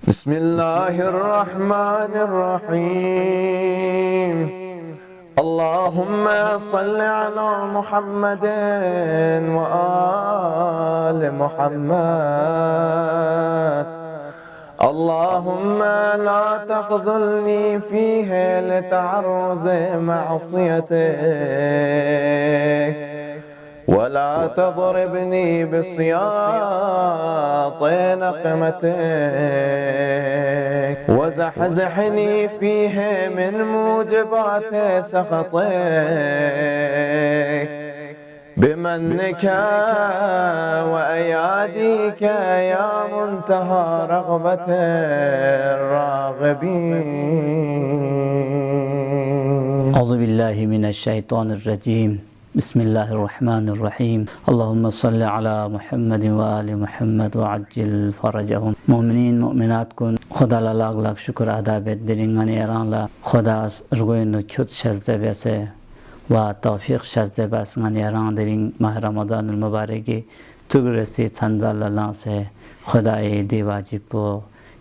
بسم الله الرحمن الرحيم. اللهم صل على محمد وآل محمد. اللهم لا تخذلني فيه لتعرض معصيتك، ولا تضربني بسياط نقمتك، وزحزحني فيه من موجبات سخطك بمنك وأياديك يا منتهى رغبة الراغبين. أعوذ بالله من الشيطان الرجيم. بسم الله الرحمن الرحيم. اللهم صل على محمد و آل محمد و عجل فرجهم. مؤمنین مؤمنات کن خدا لاغ لاغ شکر ادا بد درینگان ایران لا خدا رگوین کت شزده بیسه و توفیق شزده بس ngان ایران درین ماه رمضان المبارکی تگرسی چندال لانسه خدای دی واجب و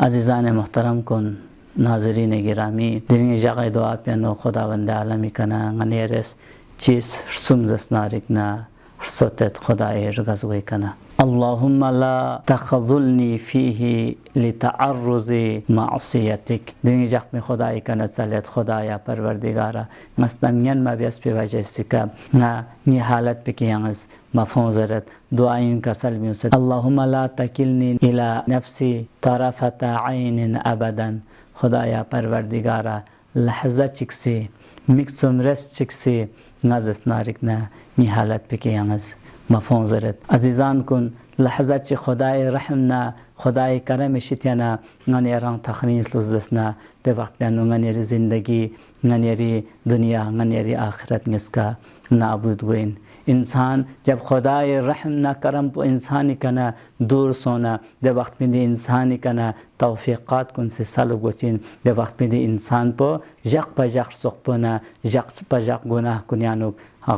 عزیزان محترم کن ناظرین گرامی درین جای دعا پیانو خداوند عالمی کنا غنیرس چیز سمزس نارکنا صوتت خدای رغزوی کنا. اللهم لا تخذلني فيه لتعرض معصيتك. درین جای می خدای کنا چلت خدایا پروردگارا مستمین ما بیس پی وجه سکا نا نی حالت بکیانس مفهوم زرت دعاین کا سلمی وسد. اللهم لا تكلني الى نفسي طرفة عين ابدا. خدایا پروردگارا لحظه چکسی میکسم رس چکسی نازس نارک نه نی حالت بکیانس مفهوم زرت. عزیزان کن لحظه چی خدای رحم نه خدای کرم شتینا غنیران تخنیس لزدسنا ده وقت بیانو غنیری زندگی غنیری دنیا غنیری آخرت نسکا نابود گوین. انسان جب خدای رحم نہ کرم پو انسانی کنا دور سونا دے وقت میں دی انسانی کنا توفیقات کن سے سلب گوچین دے وقت میں دی انسان پو جق پا جق سخ پونا جق پا جق گناہ کنیانو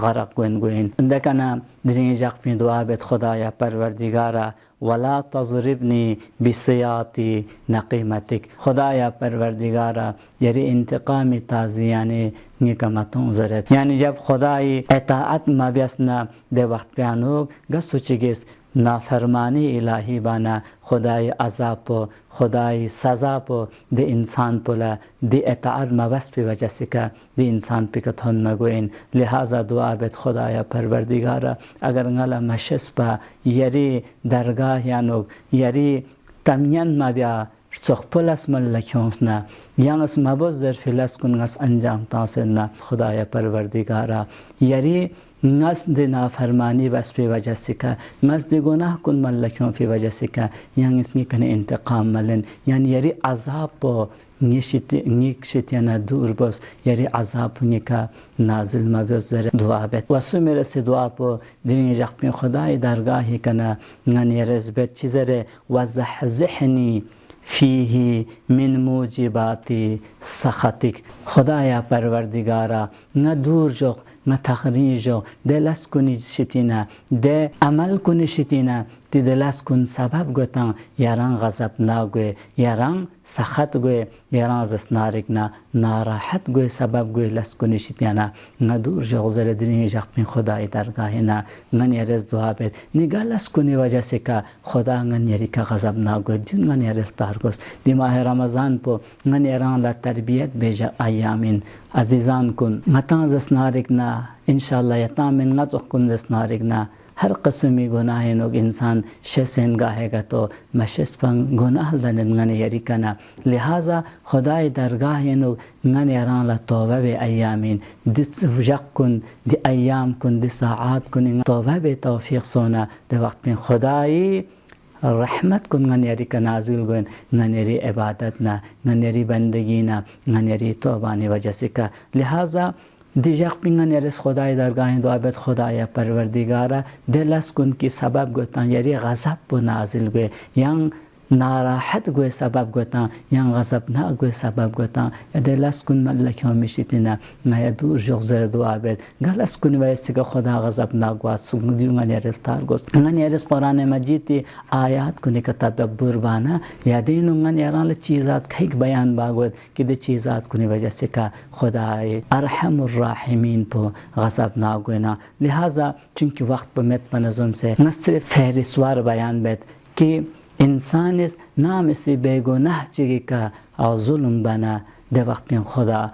غرق گوین گوین اندے کنا درین جق میں دعا بیت خدایا پروردگارا ولا تضربنی بسیاتی نقیمتک. خدایا پروردگارا یری انتقام تازیانی نکمتون زرت. یعنی جب خدای اطاعت مبیسنا دے وقت پیانوگ گسو چگیس نافرمانی الہی بانا خدای عذاب پو خدای سزا پو دے انسان پولا دے اطاعت مبس پی وجہ سکا دے انسان پی کتھون نگوین. لہذا دعا بیت خدایا پروردگارا اگر نگلا مشس پا یری درگاہ یانوگ یری تمین مبیا سخپلس ملکیونسنا یانس مبوز ظرفلس کنگس انجام تاسنا. خدایا پروردگارا یری نس دی نافرمانی بس پی وجہ سکا نس دی گناہ کن ملکیوں پی وجہ سکا یعنی اس کن انتقام ملن یعنی یری عذاب پو نیک شتیانا دور بس یری عذاب نیکا نازل مبیوز زر دعا بیت. واسو میرے سے دعا پو دنیا جخمی خدای درگاہی کنا نگن یرز بیت چیزر وزحزحنی فيه من موجبات سخطك. خدایا پروردگارا نہ دور جو نہ تخریج جو دلس کنی شتینا دے عمل کنی شتینا تی دلس کن سبب گوتان یاران غضب ناگوے یاران سخط گوے یاران زسنارک نا ناراحت گوے سبب گوے لس کنی شتینا نہ دور جو غزل دنیا جخمی خدای درگاہی نا نگن یرز دعا بیت نگا لس کنی وجہ سے کا خدا نگن یری کا غضب ناگوے جن نگن یرز تارگوس دی ماہ رمضان پو نگن یران لا تربیت بیجا ایامین. عزیزان کن متان زسنارک نا انشاءاللہ یتام من غزق کن زسنارک نا ہر قسمی گناہ نوگ انسان شسین گاہے گا تو مشس پن گناہ لنن نگن یری کنا. لہذا خدای درگاہ نوگ نگن یران لا توبہ بے ایامین دی وجق کن دی ایام کن دی ساعات کن توبہ بے توفیق سونا دی وقت میں خدای رحمت کن نگن یری کا نازل گوین نگن یری عبادت نا نگن یری بندگی نا نگن یری توبانی وجہ سے کا. لہذا دی جق پینگن یرس خدای درگاہیں دعا بیت خدایا پروردگارا دلس کن کی سبب گوتان یری غضب پو نازل گوے یان ناراحت گوی سبب گوتا یا غضب نا گوی سبب گوتا یا دلس کن ملک هم میشیتینا نه دور جوغ زر دو عبد گلس کن وایسی که خدا غضب نا گوات سوگ دیو غنیرل تارگوس غنیرس قرآن مجید آیات کنی که تدبر بانا یا دینو غنیران چیزات کیک بیان باگود که ده چیزات کنی وجه سے که خدای ارحم الراحمین پو غضب نا گوینا لہذا چونکہ وقت پہ میت پنظم سے نہ صرف فہرستوار بیان بیت کہ انسان اس نام سے بے گناہ چگی کا او ظلم بنا ده وقت پین خدا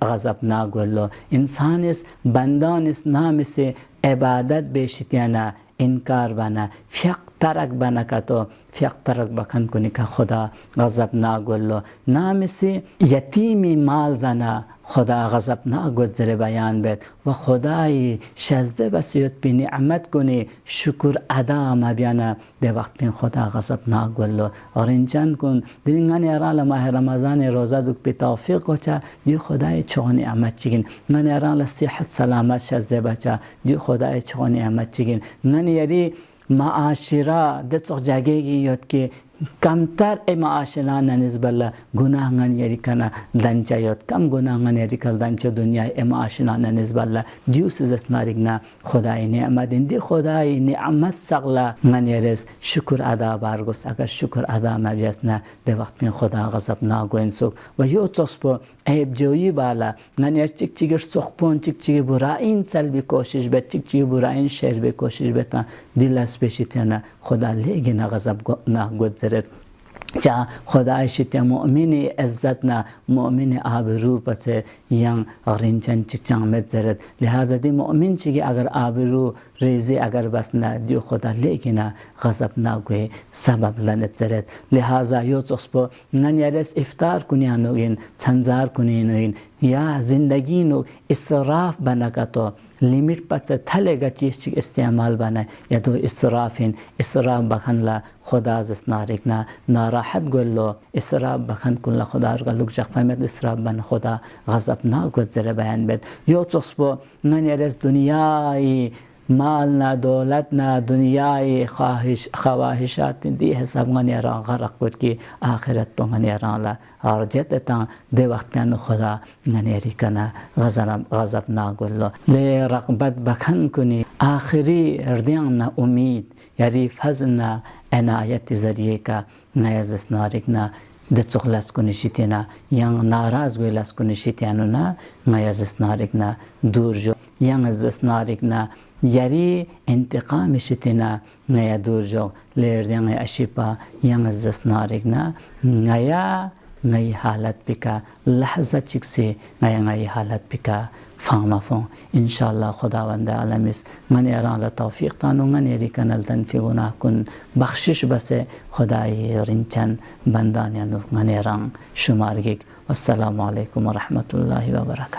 غضب نا گولو انسان اس بندان اس نام سے عبادت بیشتیانا انکار بنا فیق ترک بنا کا تو فیق ترک بکن کنی که خدا غضب نا گولو نام سے یتیمی مال زنا خدا غضب نا گذر بیان بیت و خدای شزده بسیوت پی نعمت کنی شکر ادا مبیانا ده وقت پین خدا غضب نا گولو اور انچان کن دلنگانی ارال ماه رمضان روزه دوک پی توفیق کچا دی خدای چو نعمت چگین نگانی ارال صحت سلامت شزده بچا دی خدای چو نعمت چگین نگانی یری معاشره ده چو جاگیگی یاد که کمتر معاشره نسبت گناه غن یری کنا دنچا یاد کم گناه غن یری کل دنچا دنیا معاشره نسبت دیوس زسناریگنا خدای نعمت دی خدای نعمت سغلا غن یریس شکر ادا بارگوس اگر شکر ادا مبیسنا ده وقت پین خدا غضب ناگوین سوک و یو چسپو عیب جویی بالا غن یر چک چگر سخپون چک چگر برائین سلبی کوشش بید چک چگر برائین شیر بی کوشش بیتا دل اس بشیتینا خدا لیگینا غضب ناگود چا خدای شتی مؤمن عزتنا مؤمن آبرو پس یم رینچن چچان مت زرد لہذا دی مؤمن چگی اگر آبرو ریزی اگر بس نا دیو خدا لیکینا غضب نا گوی سبب لنت زرد لہذا یو چسپو نن یارس افطار کنیانوین تنزار کنیانوین یا زندگی نو اسراف بنا تو لیمیٹ پس تھلے گا چیز چک استعمال بنا یا تو اسرافین اسراف بخن لا خدا زسنارکنا ناراحت گولو اسراف بخن کن لا خدا رگا لوگ جق فهمت اسراف بنا خدا غضب نا گذر بیان بید یو چسپو نن یارس دنیای مال نا دولت نا دنیای خواهشات دی حساب غنیران غرق بود که آخرت پا غنیران لا ارجت تا ده وقت پیان خدا غنیری کنا غضب نا گلو لی رغبت بکن کنی آخری اردیان نا امید یاری فضل نا عنایت ذریعه کا نیازس نارکنا ده چخلس کنی شیتینا یا ناراض گویلس کنی شیتیانو نا نیازس نارکنا دور جو یا ازس نارکنا یاری انتقام شتینا نیا دور جو لیردیان اشیپا یا ازس نارکنا نئی حالت بکا لحظه چکسی نئی حالت بکا فاما فون انشاءاللہ خداوند عالم اس من اران توفیق تانو من یری کنل تنفی گناہ کن بخشش بس خدای رنچن بندانیانو من اران شمارگیک والسلام علیکم ورحمت اللہ وبرکاتہ